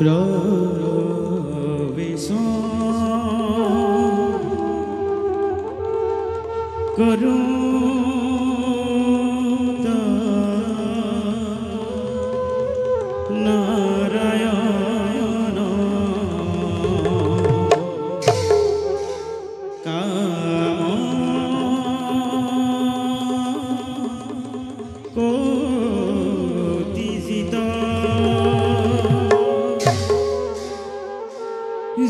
प्रवेश करूं नारायण काम कोटिजित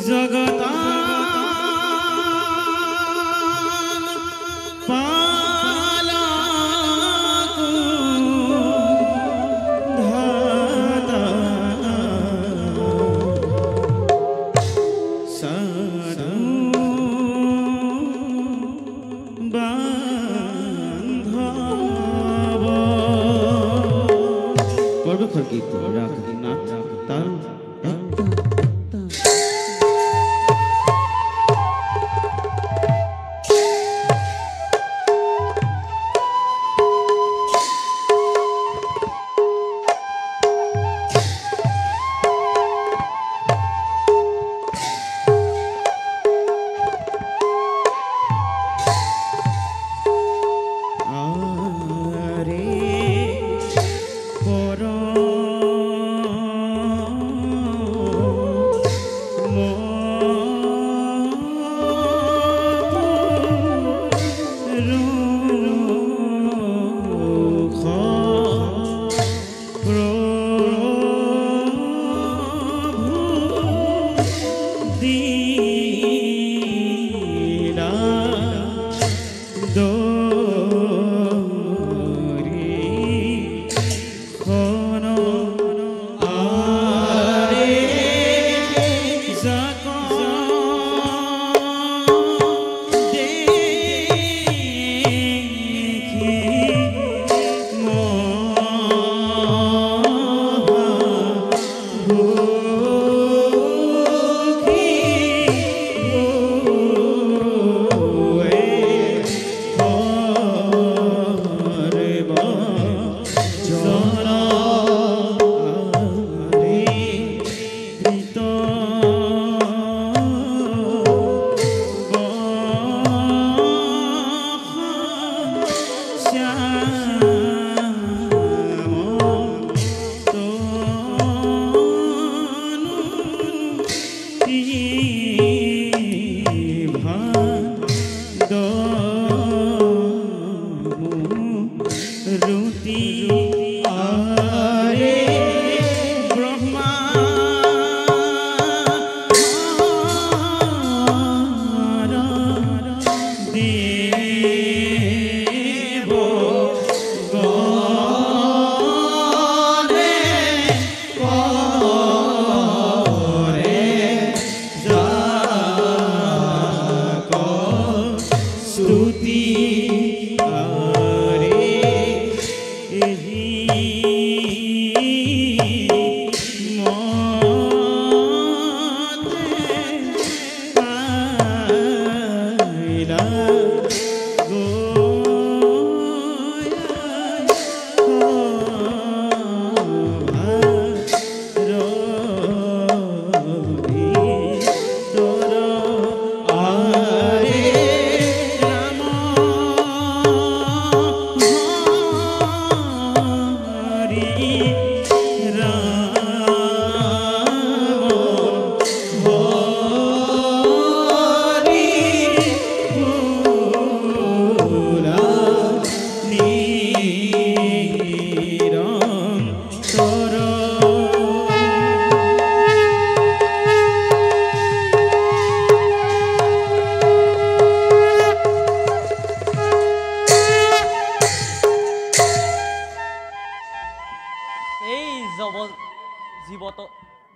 जगता Gitu, rakyat tahu.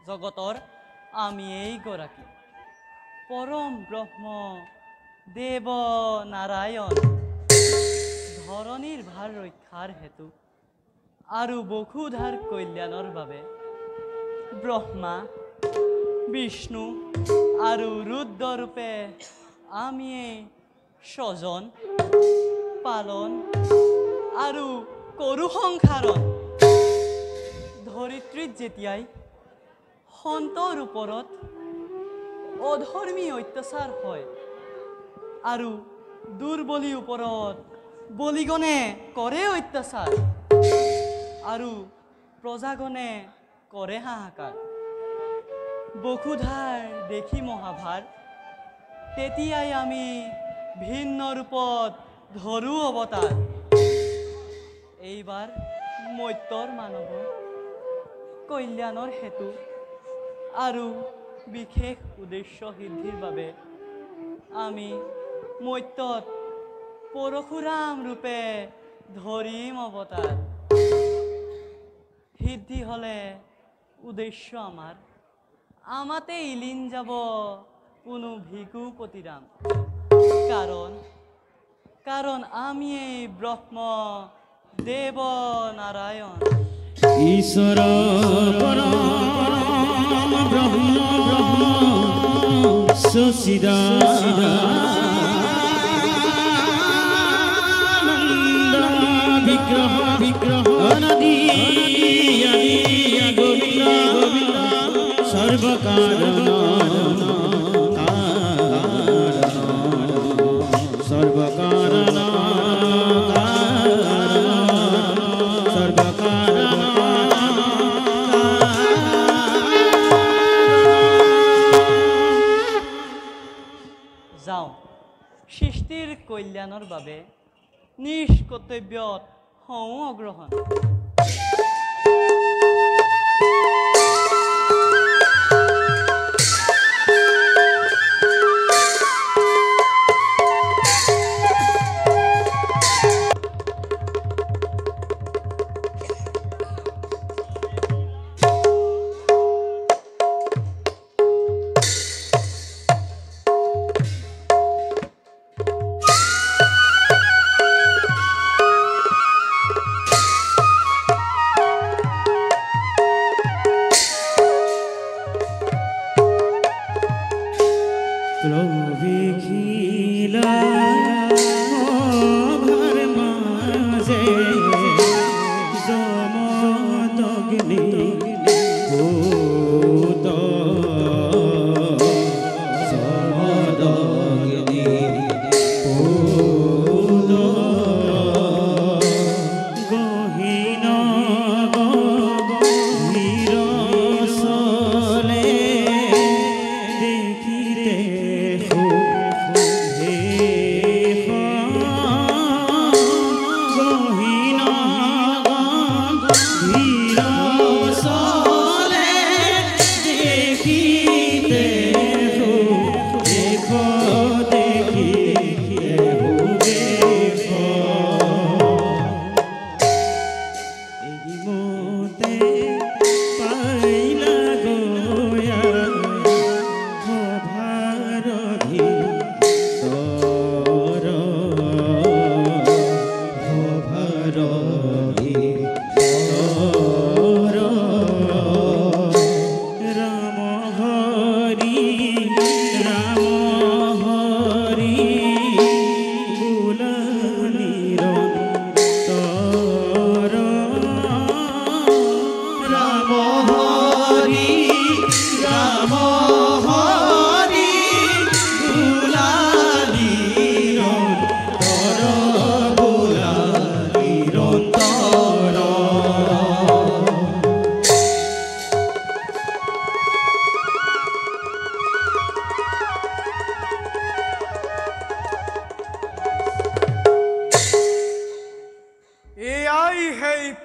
জগতৰ আমি এই গৰাকী পৰম ব্ৰহ্ম দেৱ নাৰায়ণ ধৰণীৰ ভাৰ ৰক্ষাৰ হেতু আৰু বসুধাৰ কল্যাণৰ বাবে ব্ৰহ্মা বিষ্ণু আৰু ৰুদ্ৰৰূপে আমি স্বজন পালন আৰু কৰু সংসাৰণ ধৰিত্ৰীত যেতিয়াই সন্তৰ ওপৰত অধৰ্মী অত্যাচাৰ হয় আৰু দুৰ্বলীৰ ওপৰত বলিগণে কৰে অত্যাচাৰ আৰু প্ৰজাগণে কৰে হাহাকাৰ। বসুধাৰ দেখি মহাভাৰ তেতিয়াই আমি ভিন্ন ৰূপত ধৰো অৱতাৰ। এইবাৰ মৰ্ত্যৰ মানৱ কল্যাণৰ হেতু আৰু বিশেষ উদ্দেশ্য সিদ্ধিৰ বাবে আমি মৰ্ত্যত পৰশুৰাম ৰূপে ধৰিম অৱতাৰ। সিদ্ধি হলে উদ্দেশ্য আমাতে ইলিন যাব কোনো ভিকুপতিৰাম। কাৰণ আমি এই ব্ৰহ্ম দেৱ নাৰায়ণ ঈশ্বৰ পৰম ব্ৰহ্ম সচিদানন্দ বিগ্ৰহ অনাদি আদি গোবিন্দ সৰ্বকাৰণ সৰ্বকাৰণ যাওঁ সৃষ্টিৰ কল্যাণৰ বাবে নিষ্কৰ্তব্যত হওঁ অগ্ৰহণ।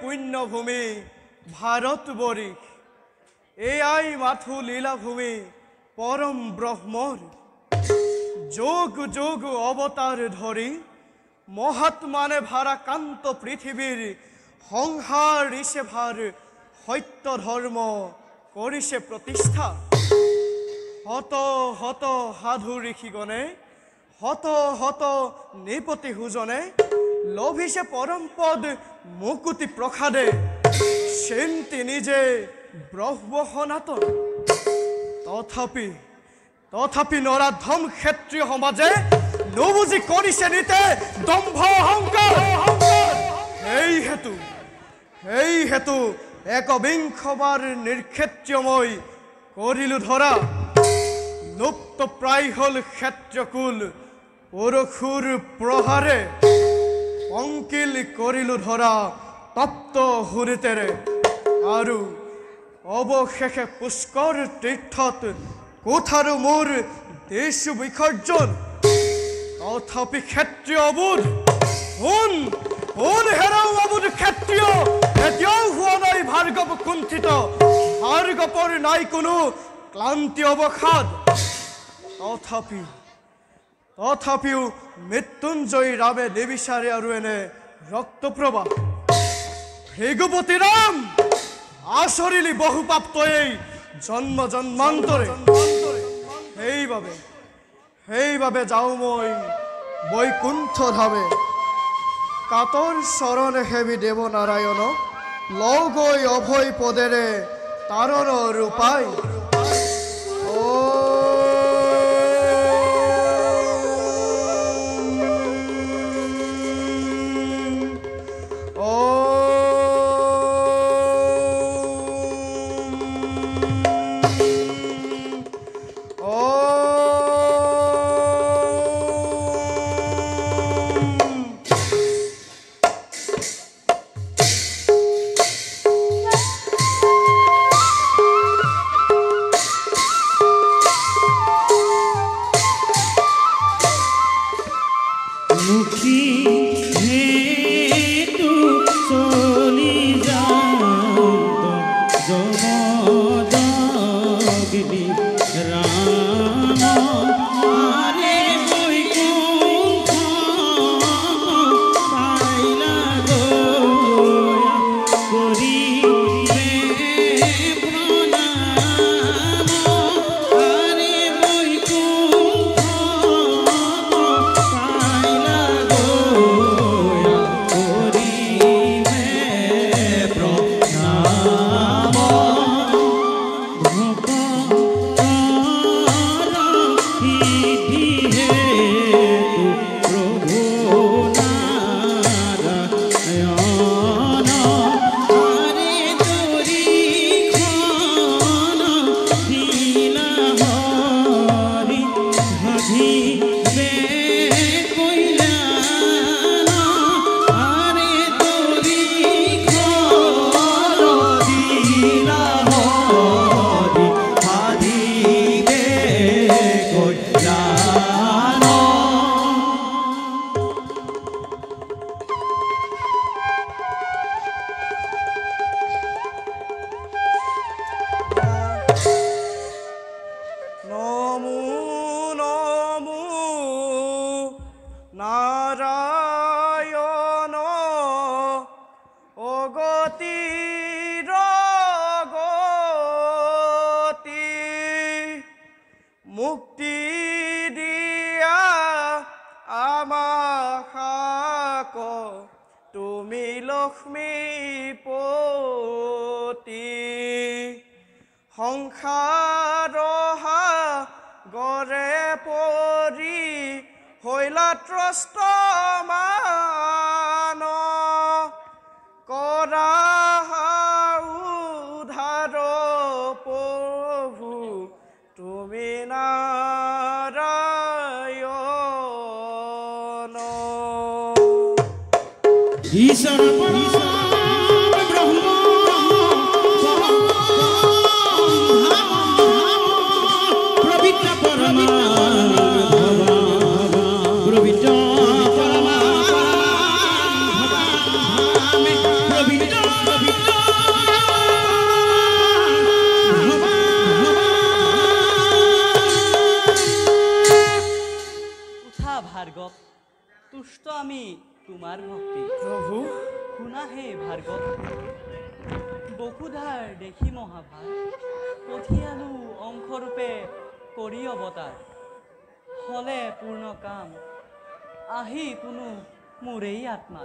পুণ্যভূমি ভাৰতবৰ্ষ, এয়াই মাথু লীলাভূমি পৰম ব্ৰহ্মৰ। যোগ যোগ অবতাৰ ধৰি মহাত্মানে ভাৰাকান্ত পৃথিবীৰ সংহাৰ ঋষে ভাৰ সত্য ধৰ্ম কৰিছে প্ৰতিষ্ঠা। হত হত সাধু ঋষিগণে হত হত নৃপতি সুজনে লোভিছে পৰম পদ মুকুতি প্ৰসাদে। সেন্তি নিজে ব্ৰহ্ম সনাতন, তথাপি নৰাধম ক্ষেত্ৰীয় সমাজে নুবুজি কৰিছে নিতে দম্ভ অহংকাৰ। সেই হেতু একবিংশবাৰ নিৰ্ক্ষেত্ৰীয়ময় কৰিলো ধৰা লুপ্ত প্ৰায় হল ক্ষেত্ৰকুল পৰশুৰ প্ৰহাৰে অংকিল কৰিলো ধৰা তপ্ত হুৰিতেৰে আৰু অৱশেষে পুষ্কৰ তীৰ্থত কোঠাৰো মোৰ দেশ বিসৰ্জন তথাপি ক্ষেত্ৰীয় অবুধ হেৰাও অবুধ ক্ষেত্ৰীয় এতিয়াও হোৱা নাই ভাৰ্গৱ কুণ্ঠিত ভাৰ্গৱৰ নাই কোনো ক্লান্তি অৱসাদ তথাপিও মৃত্যুঞ্জয়ী ৰামে নিবিচাৰে আৰু এনে ৰক্তপ্ৰবাহ ভৃগুপতি ৰাম আচৰিলি বহু পাপ তই জন্ম জন্মান্তৰে সেইবাবে যাওঁ মই বৈকুণ্ঠ ধামে কাতৰ চৰণে সেবি দেৱ নাৰায়ণ লগৈ অভয় পদেৰে তাৰণৰ ৰূপাই নাৰায়ণ অগতি ৰগতি মুক্তি দিয়া আমাক তুমি লক্ষ্মীপতি সংসাৰ গৰে পৰি হইলা ত্ৰস্ত মান কৰা উদ্ধাৰ প্ৰভু তুমি নাৰায়ণ ঈশ্বৰ ভাৰ্গৱ তুষ্ট আমি তোমাৰ ভক্তি প্ৰভু শুনা হে ভাৰ্গৱ বসুধাৰ দেখি মহাভাৰ পঠিয়ালো অংশৰূপে কৰি অৱতাৰ হলে পূৰ্ণ কাম আহি কোনো মোৰেই আত্মা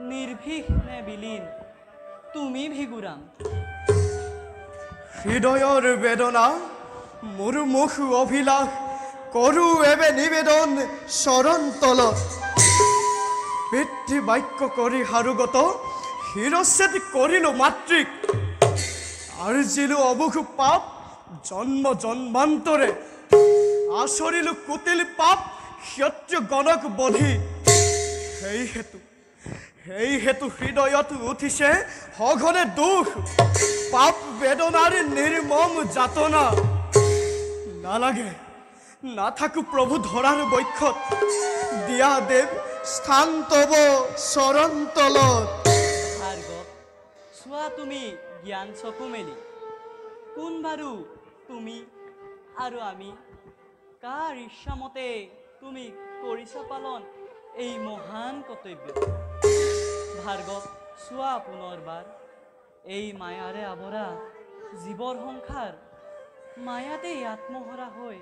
নিৰ্ভীষ নে বিলীন তুমি ভিগুৰাম হৃদয়ৰ বেদনা মোৰ মুখ অভিলাষ কৰু এবে নিবেদন শৰণ তলত পিতৃ বাক্য কৰি হাৰুগত শিৰচ্ছেদ কৰিল মাতৃক আৰ্জিলো অবুখ পাপ জন্ম জন্মান্তৰে আচৰিলো কুটিল পাপ ক্ষত্ৰিয় গণক বধি। সেই হেতু হৃদয়ত উঠিছে সঘনে দুখ, পাপ বেদনাৰ নিৰ্মম যাতনা। নালাগে, নাথাকো প্ৰভু ধৰাৰ বক্ষত, দিয়া দেৱ স্থান তব চৰণ তলত। ভাৰ্গৱ, চোৱা তুমি জ্ঞান চকু মেলি, কোন বাৰু তুমি আৰু আমি? কাৰ ইচ্ছামতে তুমি কৰিছা পালন এই মহান কৰ্তব্য? ভাৰ্গৱ, চোৱা পুনৰবাৰ, এই মায়াৰে আৱৰা জীৱৰ সংসাৰ, মায়াতেই আত্মহৰা হৈ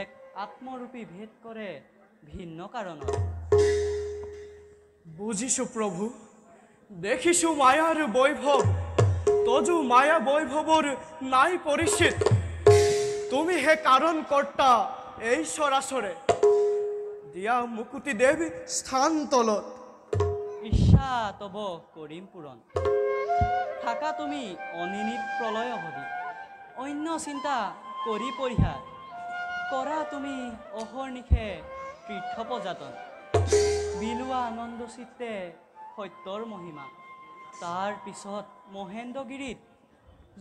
এক আত্মৰূপী ভেদ কৰে ভিন্ন কাৰণত। বুজিছো প্ৰভু, দেখিছো মায়াৰ বৈভৱ, তজু মায়া বৈভৱৰ নাই পৰিচিত। তুমি হে কাৰণ কৰ্তা এই চৰাচৰে, দিয়া মুকুতি দেৱ স্থান তলত। ইচ্ছা তব কৰিম পূৰণ, থাকা তুমি অনিনিত প্ৰলয় অৱধি, অন্য চিন্তা কৰি পৰিহাৰ, কৰা তুমি অহৰ্নিশে তীৰ্থ পৰ্যটন, বিলোৱা আনন্দ চিত্তে সত্যৰ মহিমা। তাৰ পিছত মহেন্দ্ৰগিৰিত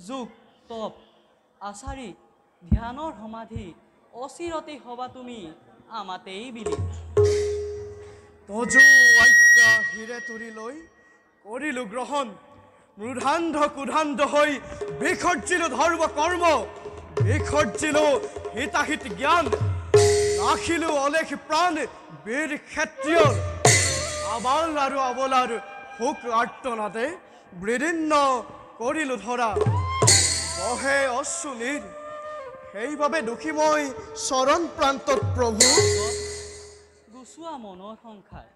যোগ তপ আচাৰি ধ্যানৰ সমাধি, অচিৰতে হবা তুমি আমাতেই বিলি। তজু আজ্ঞা হিৰে তুৰি লৈ কৰিলো গ্ৰহণ, মূৰ্ধান্ধ কুধান্ধ হৈ বিসৰ্জিলো ধৰ্ম কৰ্ম, বিসৰ্জিলো হিতাহিত জ্ঞান, ৰাখিলো অলেখ প্ৰাণ বীৰ ক্ষত্ৰিয়ৰ। আবাল আৰু আবলাৰ শোক আৰ্তনাদে বৃদিন্ন কৰিলো ধৰা, বহে অশ্ৰুনীৰ, সেইবাবে দুখী মই চৰণ প্ৰান্তত প্ৰভু। গুচোৱা মনৰ সংসাৰ,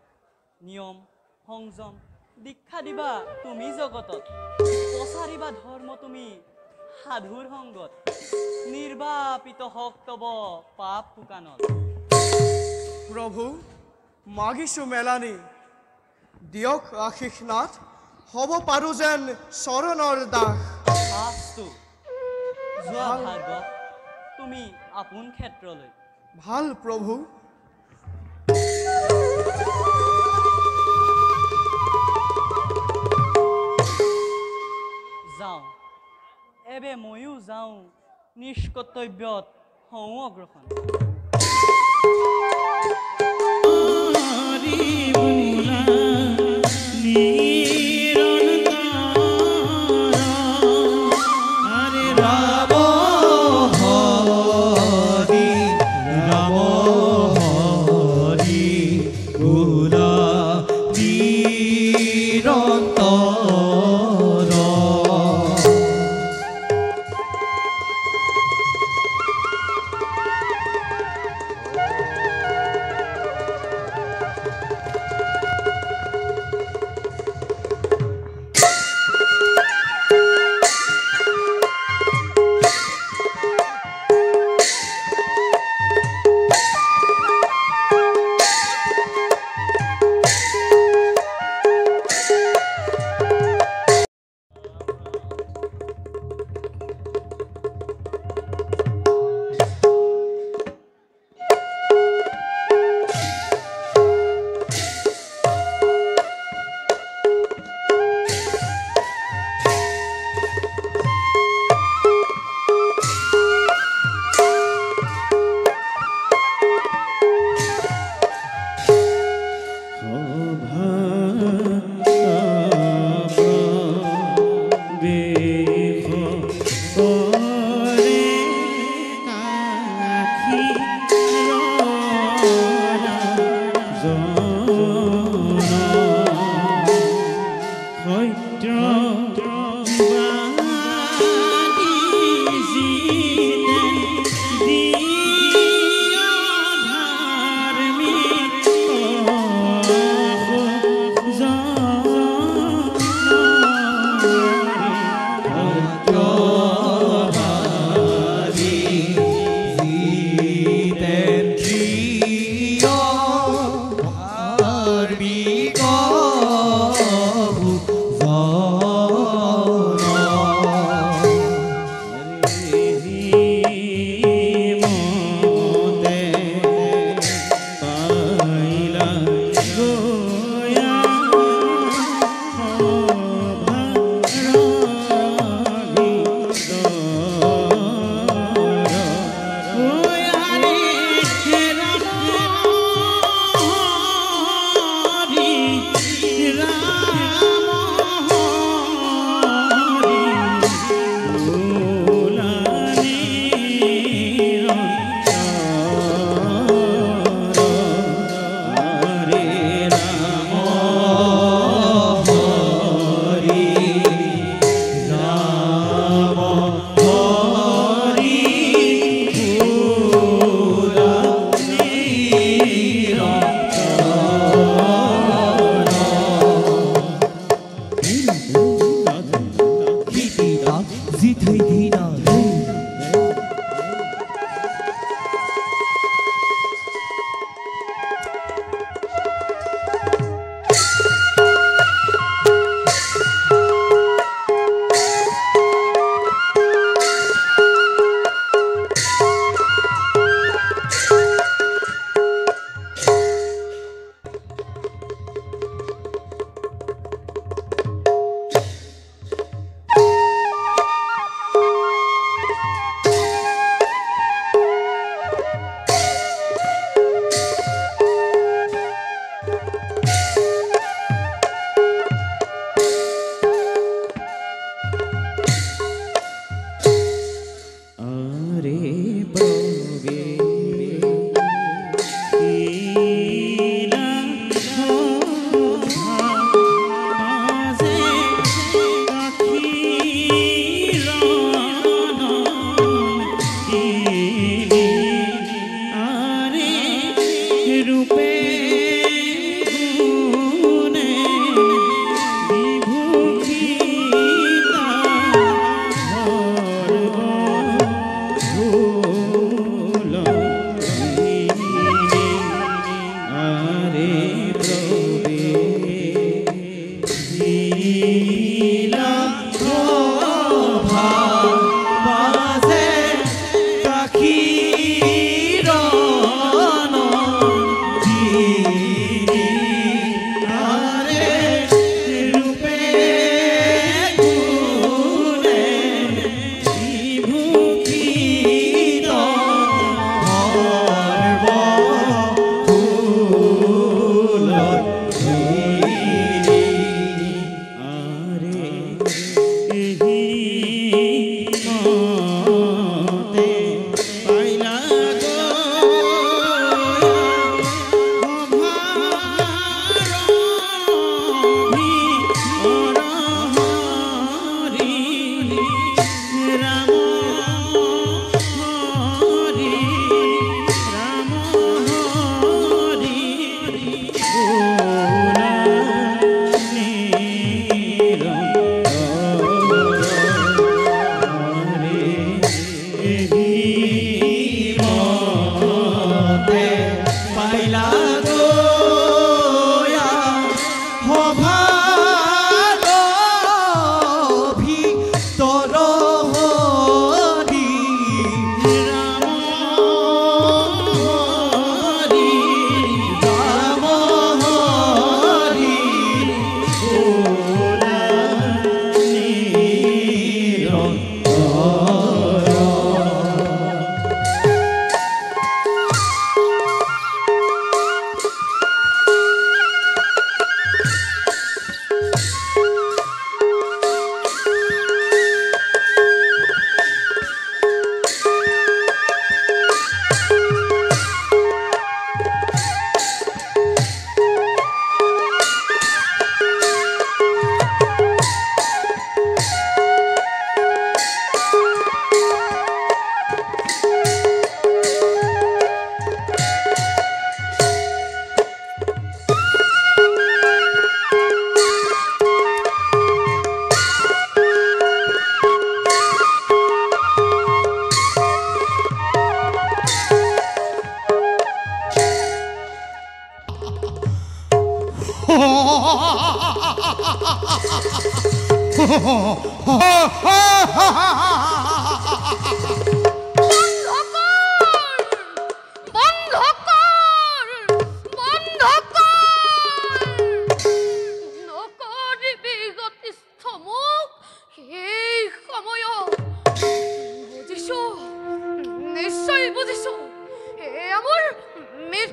নিয়ম সংযম দীক্ষা দিবা তুমি জগতত, প্ৰচাৰিবা ধৰ্ম তুমি সাধুৰ সংগত, নিৰ্বাপিত হওক তব পাপ শুকানত। প্ৰভু, মাগিছো মেলানি, দিয়ক আশীষ নাথ, হ'ব পাৰো যেন চৰণৰ দাস। আছটো, যোৱা ভাৰ্গৱ, তুমি আপোন ক্ষেত্ৰলৈ। ভাল প্ৰভু। যাওঁ, এবে ময়ো যাওঁ নিষ্কৰ্তব্যত হওঁ অগ্ৰসৰ।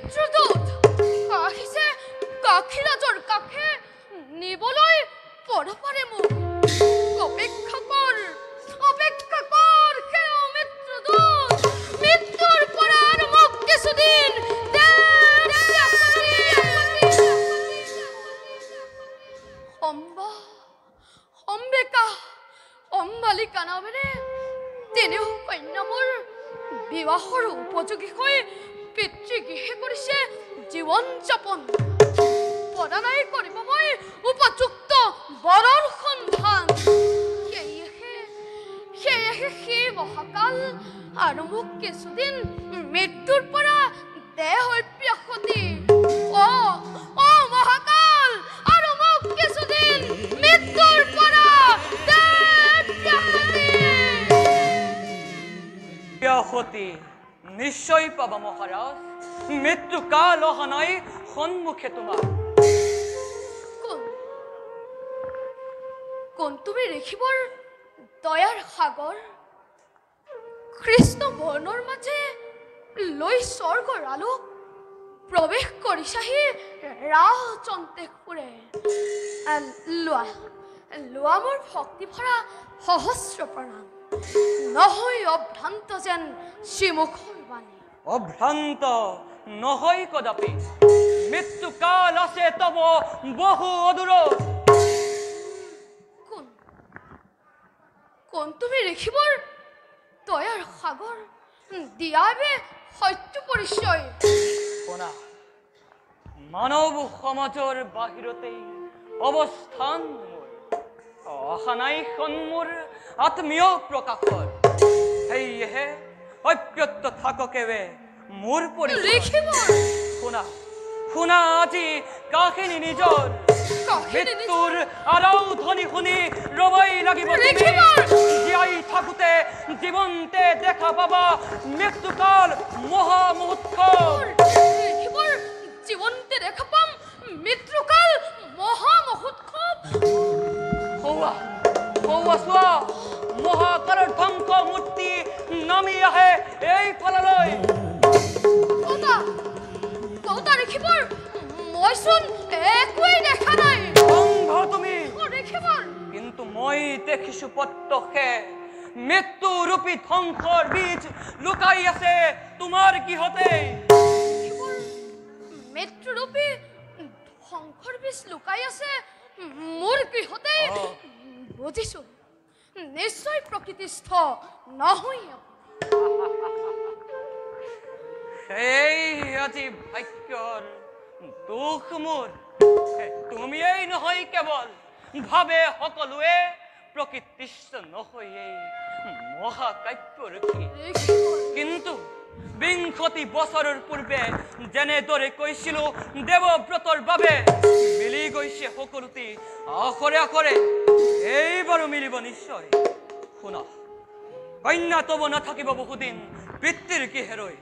মৃত্যুদূত আহিছে কাক্ষীৰাজৰ কাষে নিবলৈ পৰপাৰে মোক অপেক্ষা কৰ সেই মৃত্যুদূত মৃত্যুৰ পৰা আৰু মোক কিছুদিন অম্বালিকা নামেৰে তিনিও কন্যা মোৰ বিবাহৰ উপযোগী হৈ পিতৃগৃহে কৰিছে জীৱন যাপন প্ৰদানাই কৰিব মই উপযুক্ত বৰৰ সন্ধান সেয়েহে সেই মহাকাল আৰু মোক কিছুদিন মৃত্যুৰ পৰা দেহ অব্যাহতি অ মহাকাল আৰু মোক কিছুদিন মৃত্যুৰ পৰা ব্যাহতি নিশ্চয় পাবা মহাৰাজ মৃত্যু কাল অহা নাই সন্মুখে তোমাৰ কোন তুমি ৰেখিবৰ দয়াৰ সাগৰ কৃষ্ণ বৰ্ণৰ মাজে লৈ স্বৰ্গৰ আলোক প্ৰৱেশ কৰিছাহি ৰাজন্তে সুৰে লোৱা মোৰ ভক্তি ভৰা সহস্ৰ প্ৰণাম নহয় অভ্ৰান্ত যেন শ্ৰীমুখৰ বাণী অভ্ৰান্ত নহয় কদাপি মৃত্যু কাল আছে তব বহু অদূৰত কোন তুমি ৰেখিবৰ দয়াৰ সাগৰ দিয়াবে সত্য পৰিচয় শুনা মানৱ সমাজৰ বাহিৰতেই অৱস্থান মোৰ অহা নাই মোৰ আত্মীয় প্ৰকাশৰ সেয়েহে অব্যক্ত থাককে মোৰ পৰিচয় শুনা আজি কাহিনী নিজৰ মৃত্যুৰ আৰাধনী শুনি ৰবাই লাগিব জীয়াই থাকোতে জীৱনতে দেখা পাবা মৃত্যুকাল মহা মহোৎসৱ জীৱনতে দেখা পাম মৃত্যুকাল মহা মহোৎসৱ চোৱা মহাকালৰ ধ্বংস মূৰ্তি নামি আহে এই ফাললৈ ৰেখিবৰ মইচোন একোৱেই দেখা নাই তুমি কিন্তু মই দেখিছো প্ৰত্যক্ষে মৃত্যু ৰূপী ধ্বংসৰ বীজ লুকাই আছে তোমাৰ গৃহতে মৃত্যু ৰূপী ধ্বংসৰ বীজ লুকাই আছে মোৰ গৃহতে বুজিছো নিশ্চয় প্ৰকৃতিস্থ নহয় সেই আজি ভাগ্যৰ দুখ মোৰ তুমিয়েই নহয় কেৱল ভাবে সকলোৱে প্ৰকৃতিস্থ নহয়ে মহাকাব্যৰ কিন্তু ২০ বছৰৰ পূৰ্বে যেনেদৰে কৈছিলো দেৱব্ৰতৰ বাবে মিলি গৈছে সকলোতে আখৰে আখৰে এইবাৰো মিলিব নিশ্চয় শুনা কন্যা তব নাথাকিব বহুদিন পিতৃৰ গৃহেলৈ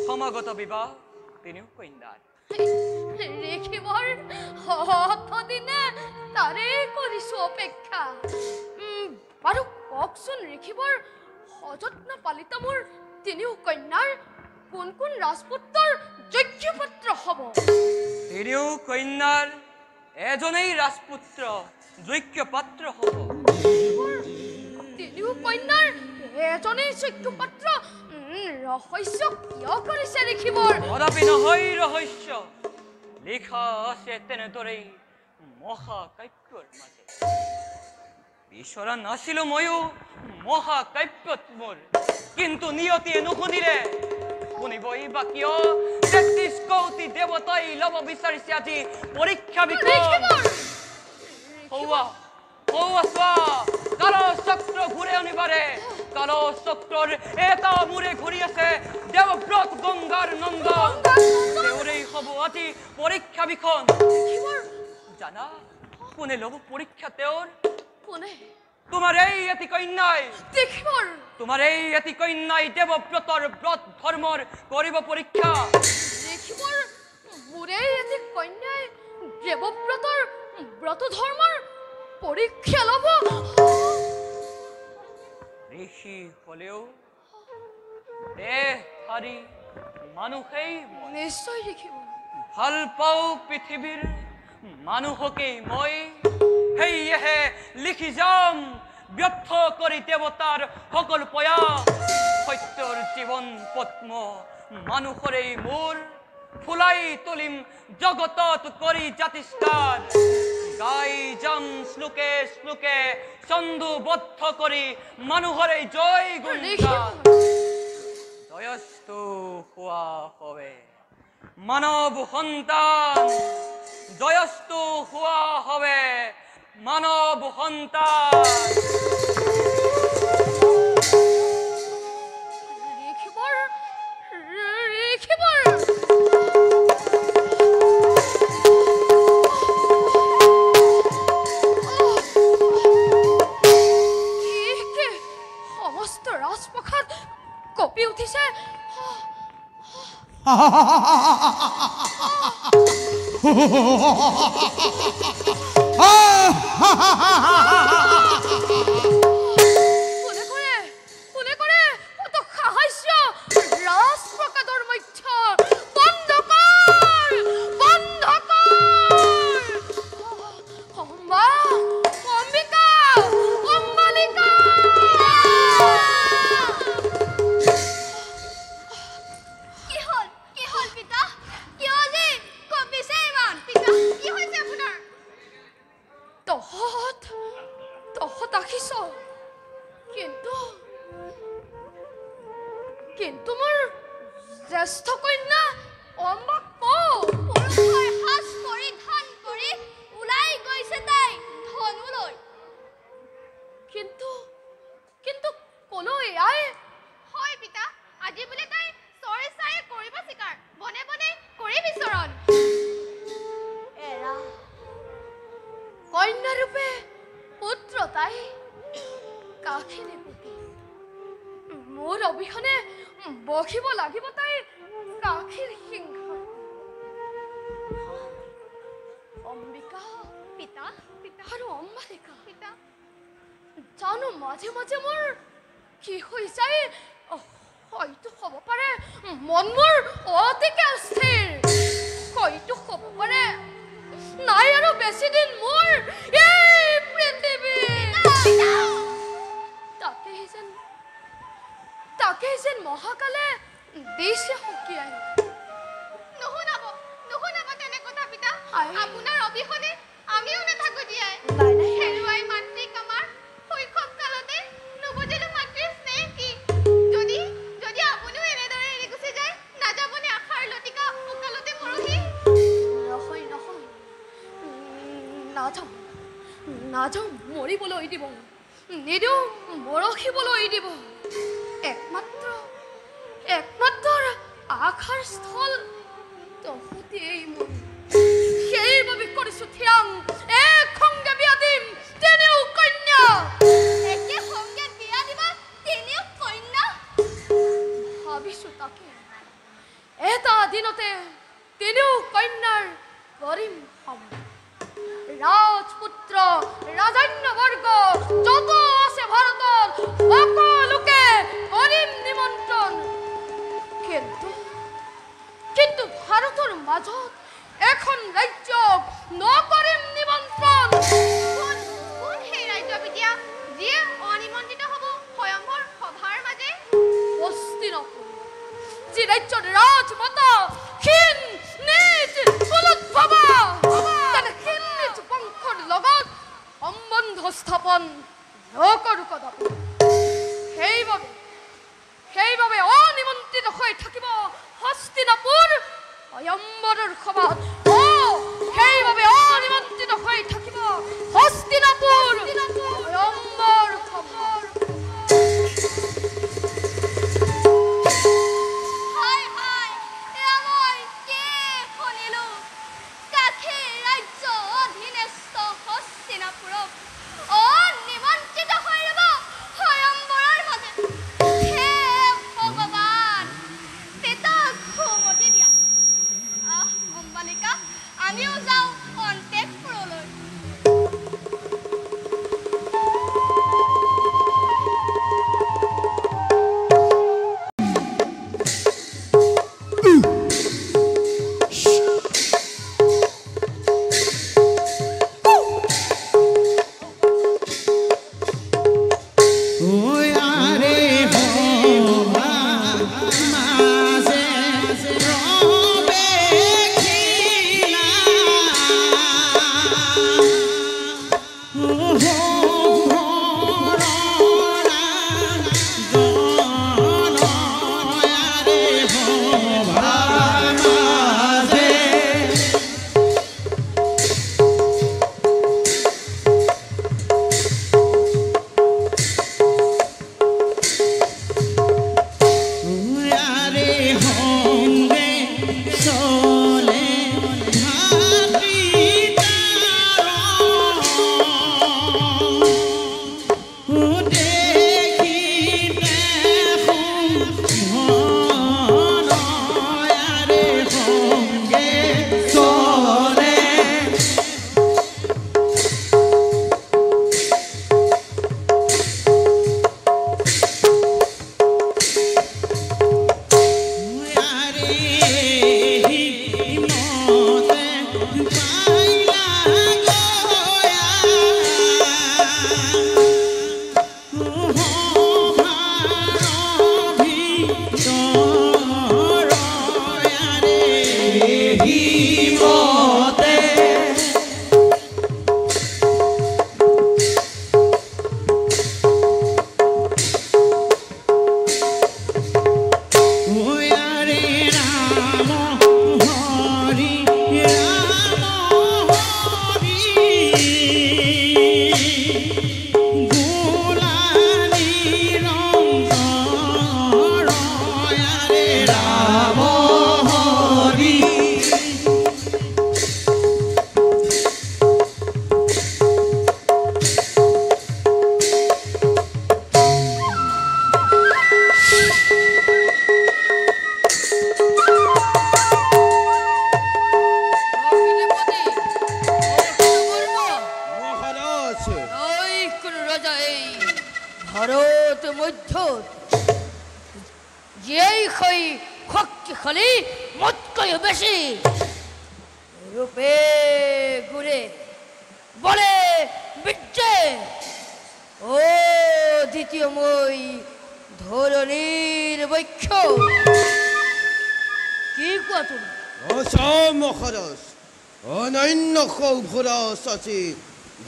সমাগত বিবাহ তিনিও কন্যাৰ ৰেখিবৰ অতদিনে তাৰে কৰিছো অপেক্ষা বাৰু কওকচোন ৰেখিবৰ সযত্ন পালিত মোৰ তিনিও কন্যাৰ কোন কোন ৰাজপুত্ৰৰ যোগ্য পাত্ৰ হ'ব তিনিও কন্যাৰ এজনেই ৰাজপুত্ৰ যোগ্য পাত্ৰ হ'ব তিনিও কন্যাৰ এজনেই যোগ্য পাত্ৰ ৰহস্য কিয় কৰিছে ৰেখিবৰ কদাপি নহয় ৰহস্য লিখা আছে তেনেদৰেই মহাকাব্যৰ মাজে বিচৰা নাছিলো ময়ো মহাকাব্যত মোৰ কিন্তু নিয়তিয়ে নুশুনিলে শুনিবই বা কিয় ৩৩ কোটি দেৱতাই ল'ব বিচাৰিছে আজি পৰীক্ষা চোৱা কাল চক্ৰ ঘূৰে অনিবাৰে কাল চক্ৰৰ এটা মূৰে ঘূৰি আছে দেৱব্ৰত গংগাৰ নন্দন তেওঁৰেই হ'ব আজি পৰীক্ষা বিখন জানা কোনে ল'ব পৰীক্ষা তেওঁৰ কোনে তোমাৰ এই এটি কন্যাই তোমাৰ এই এটি কন্যাই দেৱব্ৰতৰ ব্ৰত ধৰ্মৰ কৰিব পৰীক্ষা মোৰে এটি কন্যাই দেৱব্ৰতৰ ব্ৰত ধৰ্মৰ পৰীক্ষা ল'ব ঋষি হলেও দেহ হাৰি মানুহেই নিশ্চয় দেখিব ভাল পাওঁ পৃথিৱীৰ মানুহকেই মই সেয়েহে লিখি যাম ব্যৰ্থ কৰি দেৱতাৰ সকলো প্ৰয়াস সত্যৰ জীৱন পদ্ম মানুহৰেই মোৰ ফুলাই তুলিম জগতত কৰি জাতিষ্কাৰ গাই যাম শ্লোকে শ্লোকে ছন্দোবদ্ধ কৰি মানুহৰেই জয় গুণগান জয়স্তু হোৱা হবে মানৱ সন্তান জয়স্তু হোৱা হবে মানৱ সন্তান সমস্ত ৰাজপ্ৰসাদ কঁপি উঠিছে কোনে কৰে কত সাহায্য ৰাজপ্ৰসাদৰ মধ্য বন্ধ কৰ অম্বা অম্বিকা অম্বালিকা তহত আহিছ কিন্তু মোৰ জ্যেষ্ঠ কন্যা অম্বাক সাজ পৰিধান কৰি ওলাই গৈছে তাই ধনুলৈ কিন্তু কলৈ আই হয় পিতা আজি বোলে তাই চৰে চাৰে কৰিব চিকাৰ বনে বনে কৰি বিচৰণ এৰা কন্যা ৰূপে পুত্ৰ তাই কাষেৰে পুতি মোৰ অবিহনে বহিব লাগিব তাই কাষীৰ সিংহ অম্বিকা পিতা আৰু অম্বালিকা পিতা জানো মাজে মাজে মোৰ কি হৈ যায় হয়তো হ'ব পাৰে মন মোৰ অতিকে অস্থিৰ হয়তো হ'ব পাৰে নাই আৰু বেছি দিন মোৰ এই পৃথিৱী তাকেই যেন মহাকালে দিছে সকীয়াই নুশুনাব তেনে কথা পিতা আপোনাৰ অবিহনে আমিও নাথাকো জীয়াই হেৰুৱাই মাতৃক আমাৰ শৈশৱ কালতে নুবুজিলো মাতৃৰ স্নেহ কি যদি আপুনিও এনেদৰে এৰি গুচি যায় নাযাবনে আশাৰ লতিকা অকালতে মৰহি নহয় নাযাওঁ মৰিবলৈ দিব নিদিওঁ মৰহিবলৈ দিব একমাত্ৰ আশাৰ স্থল তহঁতেই মোৰ সেইবাবে কৰিছো থিয়াং এক সংগে বিয়া দিম তেনেও কন্যা একে সংগে বিয়া দিব তেনেও কন্যা ভাবিছো তাকে এটা দিনতে তেনেও কন্যাৰ কৰিম ৰাজপুত্ৰ ৰাজন্যবৰ্গ যত আছে ভাৰতত সকলোকে কৰিম নিমন্ত্ৰণ কিন্তু ভাৰতৰ মাজত এখন ৰাজ্যক নকৰিম নিমন্ত্ৰণ কোন সেই ৰাজ্য বিদ্যা যিয়ে অনিমন্ত্ৰিত হ'ব স্বয়ম্বৰ সভাৰ মাজে হস্তিনাপুৰ যি ৰাজ্যৰ ৰাজমাতা ক্ষীণ নিজ কুলোদ্ভৱা বংশৰ লগত সম্বন্ধ স্থাপন নকৰো কদাপি সেইবাবে অনিমন্ত্ৰিত হৈ থাকিব হস্তিনাপুৰ স্বয়ম্বৰৰ সভাত সেইবাবে অনিমন্ত্ৰিত হৈ থাকিব হস্তিনাপুৰ স্বয়ম্বৰ সভাত অম্বালিকা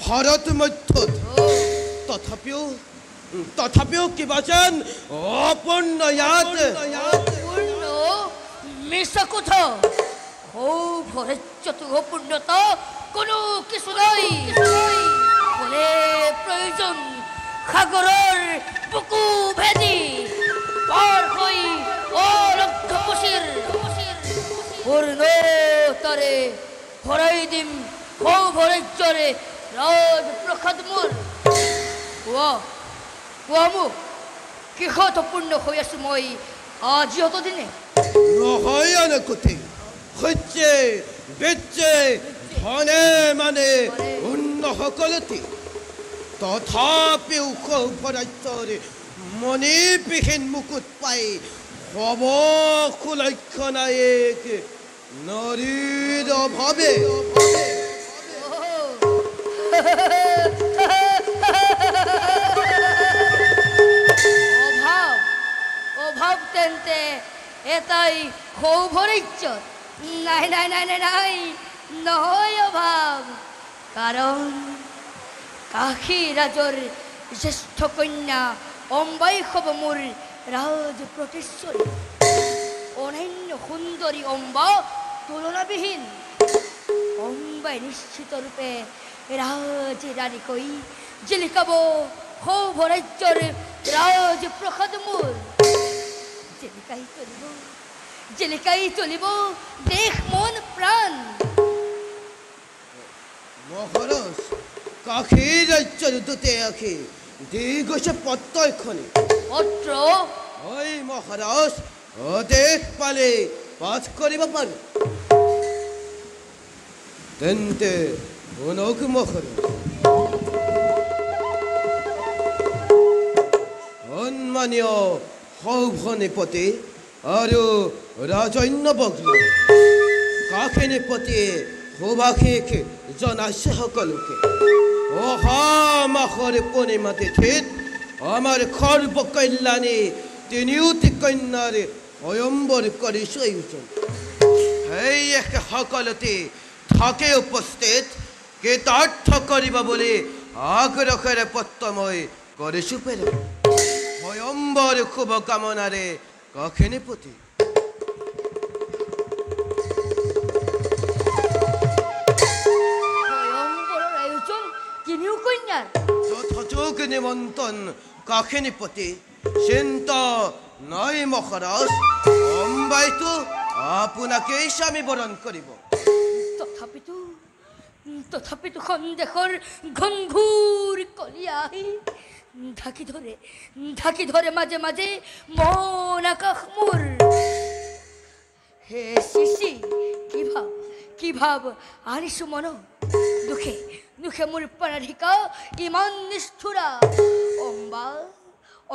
ভারত মধ্য তথাপিও কিবাচন অপূর্ণ ইয়াত অপূর্ণ মিছা কথা খুব হরেচ্যত অপূর্ণতা কোনো কিছু নাই বলে প্রয়োজন সাগৰৰ বুকু ভেদি পাৰ হৈ অলক্ষপশিৰ পূৰ্ণতাৰে ভৰাই দিম সৌভৰাজ্যৰে ৰাজপ্ৰসাদ মোৰ কোৱা মোক কিহত অপূৰ্ণ হৈ আছো মই আজি অতদিনে নহয় অনকুতি সত্যে বেচ্চে ধনে মানে উন্ন সকলতি তথাপিও সৌভৰাজ্যৰে মণিবিহীন মুকুট পাই হব সুলক্ষ্য নায়ক নৰীৰ অভাৱে অভাৱ তেন্তে এটাই সৌভৰাজ্য নাই নাই নাই নাই নাই নহয় অভাৱ কাৰণ কাশী ৰাজৰ জ্যেষ্ঠ কন্যা অম্বাই হব মোৰ ৰাজ প্ৰতিশ্বৰী অনন্য সুন্দৰী অম্বা তুলনাবিহীন অম্বাই নিশ্চিত ৰূপে ৰাজ ৰাণীকৈ জিলিকাব সৌভৰাজ্যৰ ৰাজপ্ৰসাদ মোৰ জিলিকাই তুলিব দেশ মন প্ৰাণ মহাৰাজ কাশী ৰাজ্যৰ দূতে আখি দি গৈছে পত্ৰ এখনি পত্ৰ ঐ মহাৰাজ অদেশ পালে পাঠ কৰিব পাৰো তেন্তে শুনক মহাৰাজ সন্মানীয় সৌভনীপতি আৰু ৰাজন্যবগ্ন কাশীনিপতিয়ে সুভাষিক জনাইছে সকলোকে অহা মাহৰ পূৰ্ণিমা তিথিত আমাৰ সৰ্বকল্যাণী তিনিওটি কন্যাৰ স্বয়ম্বৰ কৰিছো আয়োজন সেই সকলোতে থাকে উপস্থিত কৃতাৰ্থ কৰিব বুলি আগ্ৰহেৰে পত্ৰ মই কৰিছো পেলাই স্বয়ম্বৰ শুভকামনাৰে কাশীনিপতি নিমন্ত্ৰণ কাহিনীপতি চিন্তা নাই মহাৰাজ অম্বাইতো আপোনাকেই স্বামী বৰণ কৰিব তথাপিতো সন্দেহৰ ঘনঘূৰ কলিয়াই ঢাকি ধৰে মাজে মাজে মন আকাশ মোৰ হে শিশি কি ভাব আনিছো মন দুখে মোৰ প্ৰাণাধিকা ইমান নিষ্ঠুৰা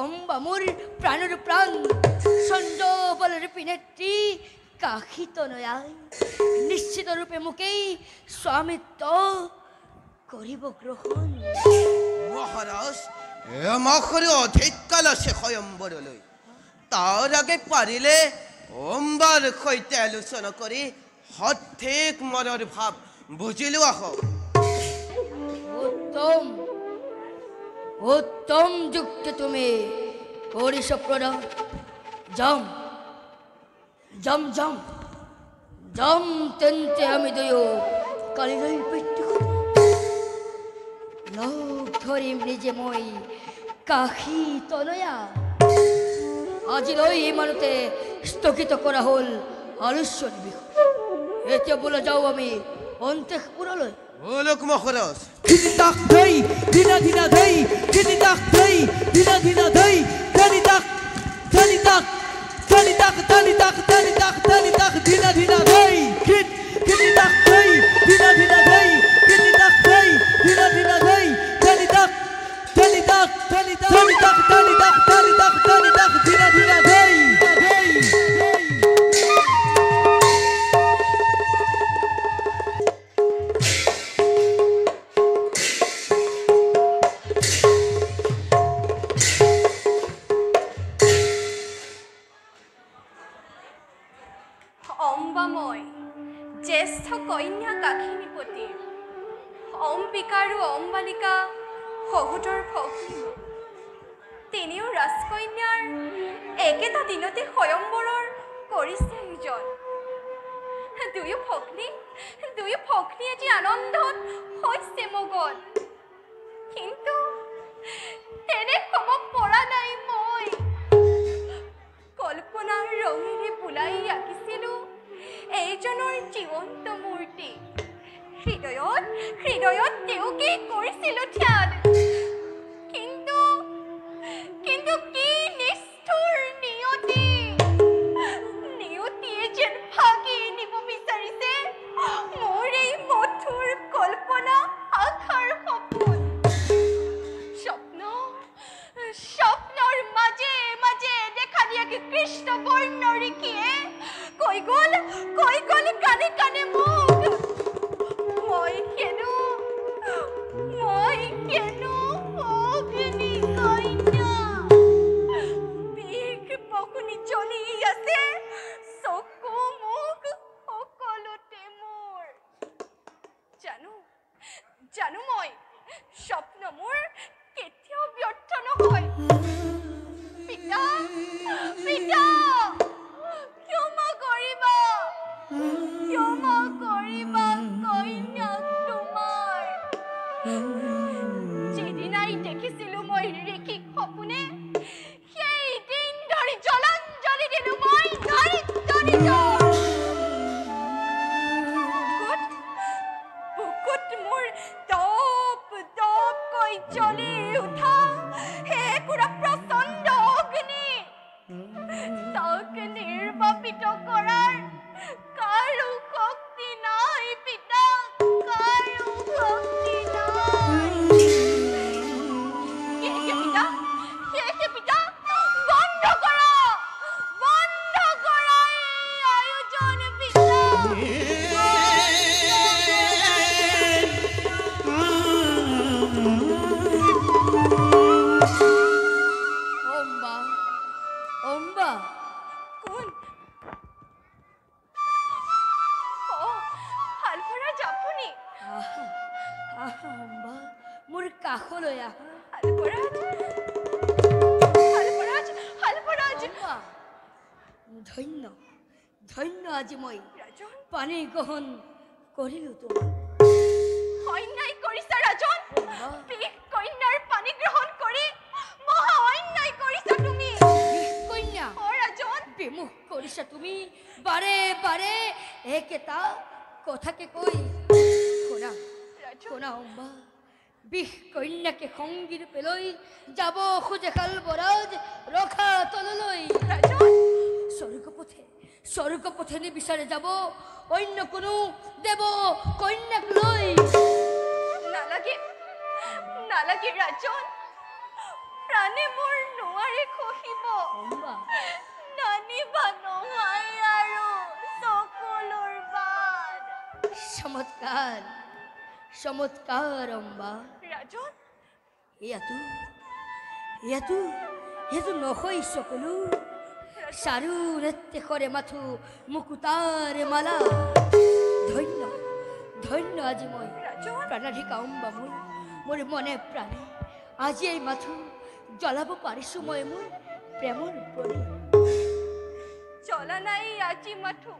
অম্বা মোৰ প্ৰাণৰ প্ৰাণ চন্দ্ৰবলৰ পিনেত্ৰী কাশিত নয়াই নিশ্চিত ৰূপে মোকেই স্বামিত্ব কৰিব গ্ৰহণ মহাৰাজ এমাখৰে অধিক কাল আছে স্বয়ম্বৰলৈ তাৰ আগে পাৰিলে অম্বাৰ সৈতে আলোচনা কৰি সঠিক মনৰ ভাৱ বুজি লোৱা হওক উত্তম যুক্তি তুমি কৰিছ প্ৰদান যাম তেন্তে আমি দুয়ো কালিলৈ পেটু লগ ধৰিম নিজে মই কাশী তনয়া আজিলৈ ইমানতে স্থগিত কৰা হ'ল আলোচনী বিষয় এতিয়া বোলা যাওঁ আমি অন্তঃপুৰলৈ বলক মহারাজ Tinitak day, dina day, tinitak day, dina day, tanitak, tanitak, tanitak, tanitak, tanitak, tanitak, dina day, tinitak day, dina day, tinitak day, dina day, tanitak, tanitak, tanitak, tanitak, tanitak, tanitak, tanitak, dina day. অম্বাময় জ্যেষ্ঠ কন্যা কাহিনীপতি অম্বিকা আৰু অম্বালিকা শহুৰৰ ভগ্নী তিনিও ৰাজকন্যাৰ একেটা দিনতে স্বয়ম্বৰৰ কৰিছে আয়োজন দুয়ো ভগ্নী আজি আনন্দত হৈছে মগন কিন্তু তেনে ক'ব পৰা নাই মই কল্পনাৰ ৰঙেৰে বুলাই আঁকিছিলোঁ এইজনৰ জীৱন্ত মূৰ্তি হৃদয়ত তেওঁকেই কৰিছিলোঁ ধ্যান কিন্তু কি নিষ্ঠুৰ নিয়তিয়ে যেন ভাগি নিব বিচাৰিছে মোৰ এই মধুৰ কল্পনা আশাৰ সপোন স্বপ্নৰ মাজে মাজে দেখা দিয়াকে কৃষ্ণ বৰ্ণৰ ঋষিয়ে কৈ গ'ল কানে কানে মোক মই কেনো অগ্নি কন্যা বিষ বকুনি জ্বলি আছে চকু মুখ সকলোতে মোৰ জানো মই স্বপ্ন মোৰ কেতিয়াও ব্যৰ্থ নহয় পিতা ক্ষমা কৰিবা কন্যাক তোমাৰ যেদিনাই দেখিছিলো মই ঋষিক সপোনে সেই দিন ধৰি জলাঞ্জলি দিলো মই বুকুত মোৰ দপ কৈ জ্বলি উঠা হে কুৰা প্ৰচণ্ড অগ্নি তাক নিৰ্বাপিত কৰাৰ কাৰো শক্তি নাই পিতা কাৰো শক্তি নাই পিতা বন্ধ কৰা এই আয়োজন পিতা অম্বা কোন হালফৰাজ আপুনি অম্বা মোৰ কাষলৈ আহা হালফৰাজ ধন্য আজি মই ৰাজন পানী গ্ৰহণ কৰিলো তোমাৰ অন্যায় কৰিছা ৰাজন বিষ কন্যাৰ পানী গ্ৰহণ বিমুখ কৰিছা তুমি বাৰে বাৰে একেটা কথাকে কৈ শুনা শুনা অম্বা বিষ কন্যাকে সংগী ৰূপে লৈ যাব খোজে খালবৰাজ ৰখা তললৈ স্বৰ্গপথে নিবিচাৰে যাব অন্য কোনো দেৱ কন্যাক লৈ নালাগে নালাগে ৰাজন প্ৰাণে মোৰ নোৱাৰে খহিব নানিবা নহয় আৰু সকলোৰ বাদ চমৎকাৰ চমৎকাৰ অম্বা ৰাজন ইয়াতো নহয় সকলো চাৰু নেত্ৰেখৰে মাথো মুকুতাৰে মালা ধন্য ধন্য আজি মই প্ৰাণাধিকা অম্বা মোৰ মনে প্ৰাণে আজি এই মাথো জ্বলাব পাৰিছো মই মোৰ প্ৰেমৰ প্ৰদীপ জ্বলা নাই আজি মাথো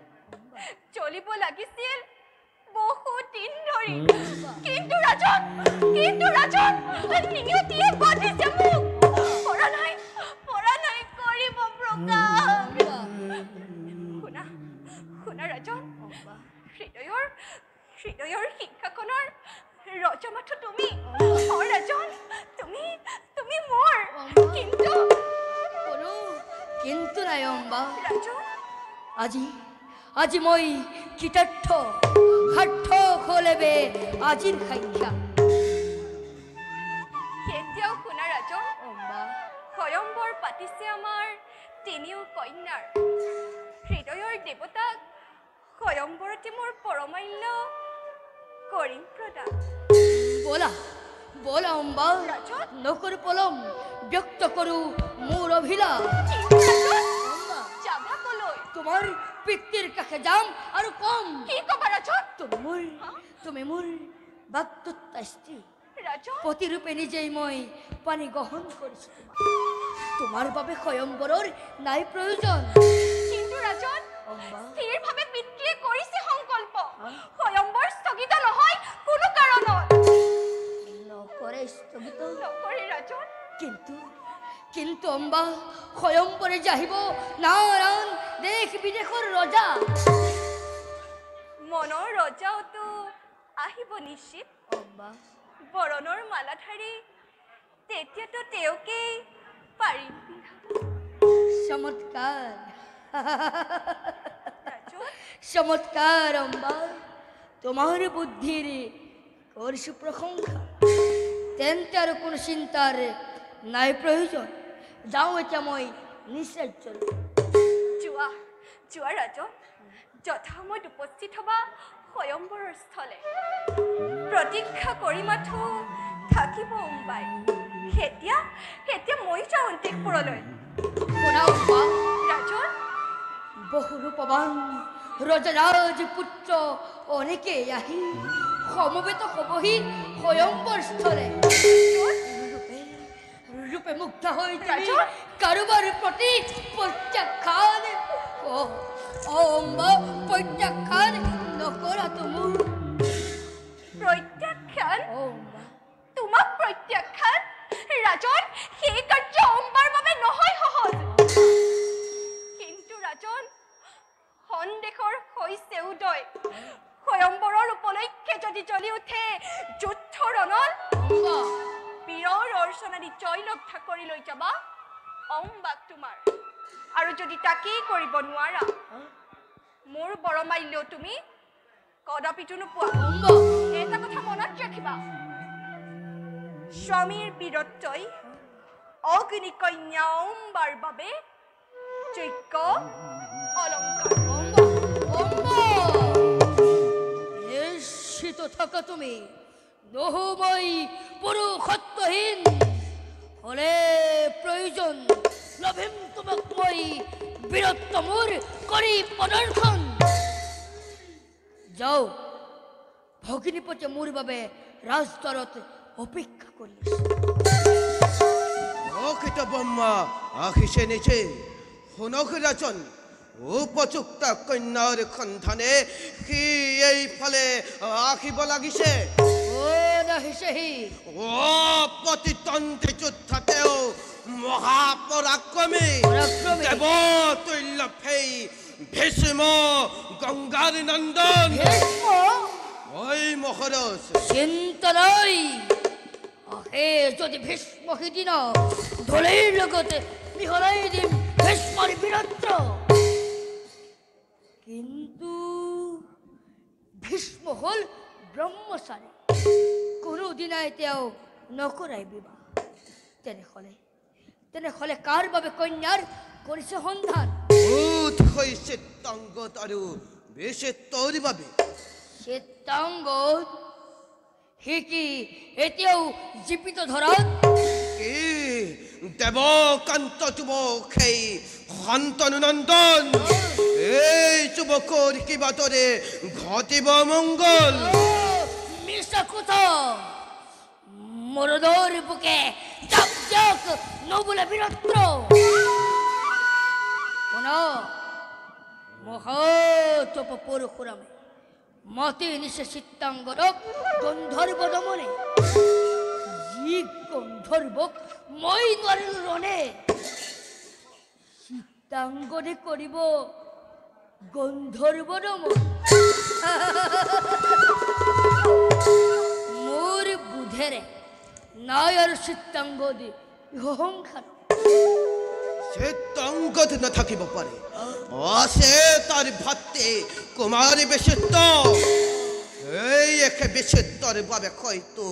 জ্বলিব লাগিছিল বহুত দিন ধৰি কিন্তু ৰাজন নিয়তিয়ে বাধিছে মোক পৰা নাই কৰিব প্ৰকাশ শুনা ৰাজন হৃদয়ৰ শিক্ষাখনৰ ৰজা মাথো তুমি ৰাজন তুমি মোৰ কিন্তু নাই অম্বা ৰাজন আজি মই কৃতাৰ্থ সাৰ্থ হলেবে আজিৰ সাক্ষা কেতিয়াও শুনা ৰাজন অম্বা স্বয়ম্বৰ পাতিছে আমাৰ তিনিও কন্যাৰ হৃদয়ৰ দেৱতাক স্বয়ম্বৰতে মোৰ পৰমাল্য কৰিম প্ৰদান বলা অম্বা নকৰো পলম ব্যক্ত কৰো মোৰ অভিলাষ যাবা কলৈ তোমাৰ পিতৃৰ কাষে যাম আৰু কম কি কবা ৰাজন তুমি মোৰ বাগদত্তা স্ত্ৰী ৰাজন প্ৰতিৰূপে নিজেই মই পানী গ্ৰহণ কৰিছো তোমাৰ বাবে স্বয়ম্বৰৰ নাই প্ৰয়োজন কিন্তু ৰাজন স্থিৰভাৱে পিতৃয়ে কৰিছে সংকল্প স্বয়ম্বৰ স্থগিত নহয় কোনো কাৰণত নকৰে স্থগিত নকৰে ৰাজন কিন্তু অম্বা স্বয়ম্বৰে যাহিব নাৰায়ণ দেশ বিদেশৰ ৰজা মনৰ ৰজাওতো আহিব নিশ্চিত অম্বা বৰণৰ মালাধাৰী তেতিয়াতো তেওঁকেই পাৰিম চমৎকাৰ অম্বা তোমাৰ বুদ্ধিৰ কৰিছো প্ৰশংসা তেন্তে আৰু কোনো চিন্তাৰ নাই প্ৰয়োজন যাওঁ এতিয়া মই নিশ্চয় যোৱা ৰাজন যথাসময়ত উপস্থিত হবা স্বয়ম্বৰৰ স্থলে প্ৰতীক্ষা কৰি মাথো থাকিব অম্বাই এতিয়া মই যাওঁ অন্তিকপুৰলৈ ৰাজন বহুৰূপৱান ৰজৰাজ পুত্ৰ অনেকে আহি সমবেত হবহি স্বয়ম্বৰ স্থলে ৰূপে মুগ্ধ হৈ কাৰোবাৰ প্ৰতি প্ৰত্যাখ্যান প্ৰত্যাখ্যান নকৰা তুমি প্ৰত্যাখ্যান তোমাক প্ৰত্যাখ্যান ৰাজন সেই কাৰ্য অম্বাৰ বাবে নহয় সহজ কিন্তু ৰাজন সন্দেহৰ হৈছে উদয় স্বয়ম্বৰৰ উপলক্ষে যদি জ্বলি উঠে যুদ্ধ ৰণত বীৰৰ অৰ্চনাদি জয় লব্ধা কৰি লৈ যাবা অম্বাক তোমাৰ আৰু যদি তাকেই কৰিব নোৱাৰা মোৰ বৰমাল্য তুমি কদাপিতো নোপোৱা এটা কথা মনত ৰাখিবা স্বামীৰ বীৰত্বই অগ্নি কন্যা অম্বাৰ বাবে যোগ্য অলংকাৰ নিশ্চিত থাকা তুমি নহময় পুৰুষত্বহীন হলে প্ৰয়োজন লভিম তোমাক মই বীৰত্ব মোৰ কৰি প্ৰদৰ্শন যাও ভগিনীপতি মোৰ বাবে ৰাজদৰত অপেক্ষা কৰি অকিত ব্ৰহ্মা আহিছে নিচে শুনক ৰাজন উপযুক্ত কন্যাৰ সন্ধানে সি এইফালে আহিব লাগিছে নাহিছেহি প্ৰতিদ্বন্দ্বী যুদ্ধতেও মহাপরাক্রমী পরাক্রমী। দেবতুল্য ফেই ভীষ্ম গঙ্গার নন্দন ভীষ্ম ওই মহারাজ চিন্তা নাই আহে যদি ভীষ্ম সিদিন ধূলিৰ লগতে মিহলাই দিম ভীষ্মৰ বীৰত্ব কিন্তু ভীষ্ম হল ব্ৰহ্মচাৰী কোনোদিনাই তেওঁ নকৰাই বিবাহ তেনেহলে কাৰ বাবে কন্যাৰ কৰিছে সন্ধান ভূত হৈছে তংগত আৰু বেশে তোৰ বাবে শ্বেতাংগ সি কি এতিয়াও জীবিত ধৰাত কি দেবকান্ত যুবক সেই শান্তনু নন্দন এই যুবকৰ কিবা তৰে ঘটিব মংগল মিছা কথা মৰদৰ বুকে জাক জাক নবুলে বীৰত্ব কোন মহাতপ পৰশুৰামে মাতি নিছে চিত্তাংগদক গন্ধৰ্ব দমনে যি গন্ধৰ্বক মই নোৱাৰিলো ৰনে চিত্তাংগদে কৰিব গন্ধৰ্ব দমন মোৰ বুধেৰে নাই আৰু চিত্তাংগদে অহংকাৰ সে তংগত নাথাকিব পাৰে আছে তাৰ ভাতে কুমাৰী বেচিত্ব এই একে বেচিত্বৰ বাবে হয়তো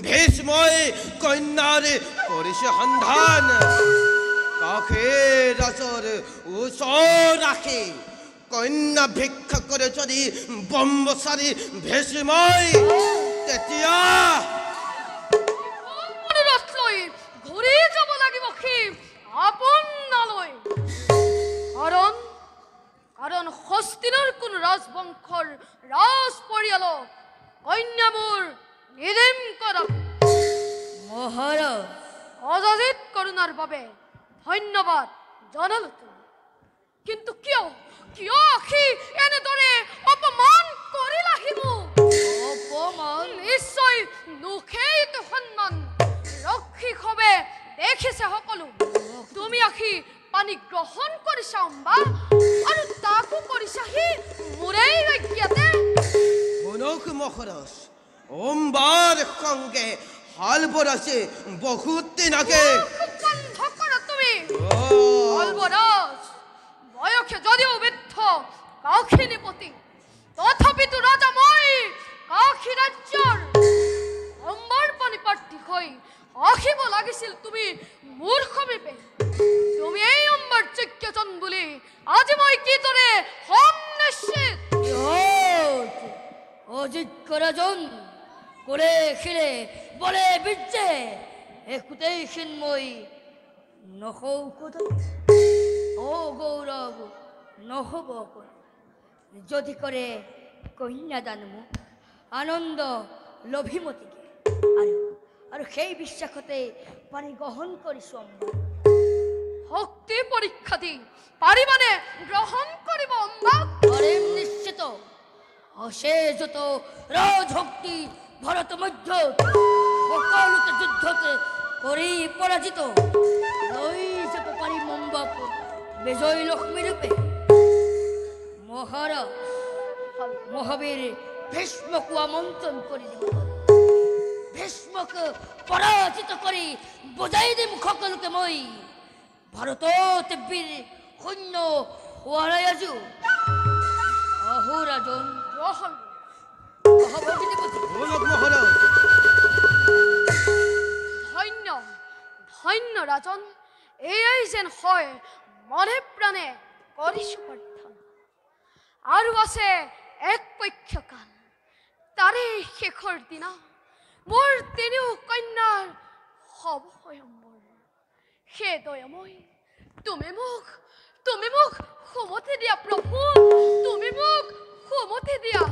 ভীষ্মই কন্যাৰ কৰিছে সন্ধান কাষে ৰাজৰ ওচৰ ৰাখি কন্যা ভিক্ষা কৰে যদি ব্ৰহ্মচাৰী ভীষ্মই তেতিয়া ঘূৰি যাব লাগিব সি আপোনালৈ কাৰণ হস্তিনৰ কোন ৰাজবংশৰ ৰাজ পৰিয়ালক কন্যা মোৰ নিদিম কৰা মহাৰাজ অজাজিত কৰোণাৰ বাবে ধন্যবাদ জনালো কিন্তু কিয় কিয় সি এনেদৰে অপমান কৰিলাহি মোক অপমান নিশ্চয় দুখেইটো সন্মান ৰক্ষী হবে দেখিছে সকলো তুমি আহি পানী গ্ৰহণ কৰিছা অম্বা আৰু তাকো কৰিছা সি মোৰেই ৰাজ্যতে শুনক মহাৰাজ অম্বাৰ সঙ্গে হাল বৰাছে বহুত দিন আগে বন্ধ কৰা তুমি অলবৰাজ বয়সে যদিও বৃদ্ধ কাখিনীপতি তথাপিতো ৰজা মই কাশী ৰাজ্যৰ অম্বাৰ পানী প্ৰাৰ্থী হৈ আহিব লাগিছিল তুমি মোৰ সমীপে তুমি এই অম্বাৰ যোগ্যজন বুলি আজি মই কিদৰে হম নিশ্চিত অযোগ্য ৰাজন কোলে খিলে বলে বিদ্যে একোতেই চিন্ময় নহৌ কথা ও গৌৰৱ নহব যদি কৰে কন্যাদান মোক আনন্দ লভিমতিকে আৰু সেই বিশ্বাসতে পানী গ্ৰহণ কৰিছো অম্বা শক্তি পৰীক্ষা দি পাৰিবানে গ্ৰহণ কৰিব অম্বা পাৰিম নিশ্চিত আছে যত ৰাজশক্তি ভাৰত মধ্য সকলোতে যুদ্ধতে কৰি পৰাজিত লৈ যাব পাৰিম অম্বাক বিজয় লক্ষ্মী ৰূপে মহাৰাজ মহাবীৰ ভীষ্মকো আমন্ত্ৰণ কৰি দিব ভীষ্মক পৰাজিত কৰি বুজাই দিম সকলোকে মই ভাৰতত বীৰ সৈন্য হোৱাৰাই আজিও আহো ৰাজন গ্ৰহণ শুনক মহাৰাজ ধন্য ধন্য ৰাজন এয়াই যেন হয় মনে প্ৰাণে কৰিছো প্ৰাৰ্থনা আৰু আছে এক পক্ষকাল তাৰে শেষৰ দিনা মোৰ তিনিও কন্যাৰ হব স্বয়ম্বৰ হে দয়াময় তুমি মোক সুমতি দিয়া প্ৰভু তুমি মোক সুমতি দিয়া